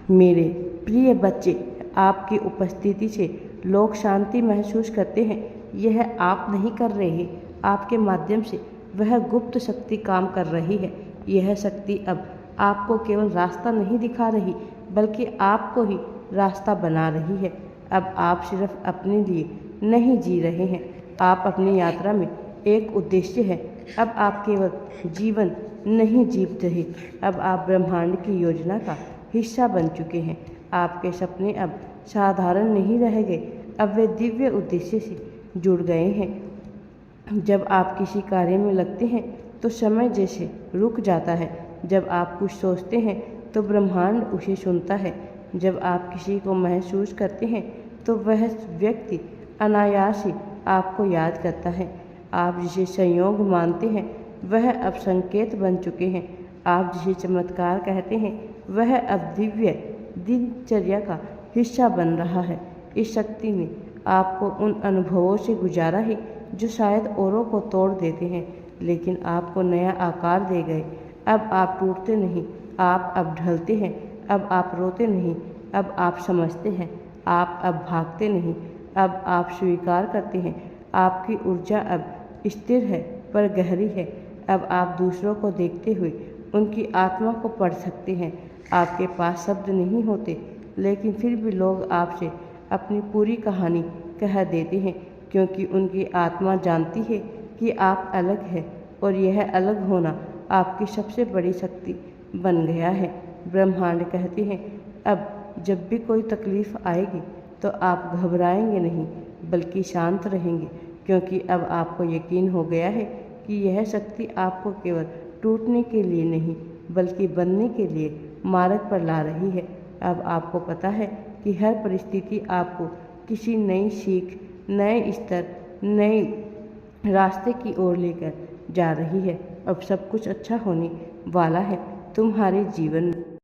मेरे प्रिय बच्चे, आपकी उपस्थिति से लोग शांति महसूस करते हैं। यह आप नहीं कर रहे, आपके माध्यम से वह गुप्त शक्ति काम कर रही है। यह शक्ति अब आपको केवल रास्ता नहीं दिखा रही, बल्कि आपको ही रास्ता बना रही है। अब आप सिर्फ अपने लिए नहीं जी रहे हैं, आप अपनी यात्रा में एक उद्देश्य है। अब आप केवल जीवन नहीं जीत रहे, अब आप ब्रह्मांड की योजना का हिस्सा बन चुके हैं। आपके सपने अब साधारण नहीं रह गए, अब वे दिव्य उद्देश्य से जुड़ गए हैं। जब आप किसी कार्य में लगते हैं तो समय जैसे रुक जाता है। जब आप कुछ सोचते हैं तो ब्रह्मांड उसे सुनता है। जब आप किसी को महसूस करते हैं तो वह व्यक्ति अनायास ही आपको याद करता है। आप जिसे संयोग मानते हैं वह अब संकेत बन चुके हैं। आप जिसे चमत्कार कहते हैं वह अब दिव्य दिनचर्या का हिस्सा बन रहा है। इस शक्ति ने आपको उन अनुभवों से गुजारा है जो शायद औरों को तोड़ देते हैं, लेकिन आपको नया आकार दे गए। अब आप टूटते नहीं, आप अब ढलते हैं। अब आप रोते नहीं, अब आप समझते हैं। आप अब भागते नहीं, अब आप स्वीकार करते हैं। आपकी ऊर्जा अब स्थिर है पर गहरी है। अब आप दूसरों को देखते हुए उनकी आत्मा को पढ़ सकते हैं। आपके पास शब्द नहीं होते, लेकिन फिर भी लोग आपसे अपनी पूरी कहानी कह देते हैं, क्योंकि उनकी आत्मा जानती है कि आप अलग हैं और यह अलग होना आपकी सबसे बड़ी शक्ति बन गया है। ब्रह्मांड कहते हैं, अब जब भी कोई तकलीफ आएगी तो आप घबराएंगे नहीं, बल्कि शांत रहेंगे, क्योंकि अब आपको यकीन हो गया है कि यह शक्ति आपको केवल टूटने के लिए नहीं, बल्कि बनने के लिए मार्ग पर ला रही है। अब आपको पता है कि हर परिस्थिति आपको किसी नई सीख, नए स्तर, नए रास्ते की ओर लेकर जा रही है। अब सब कुछ अच्छा होने वाला है तुम्हारे जीवन में।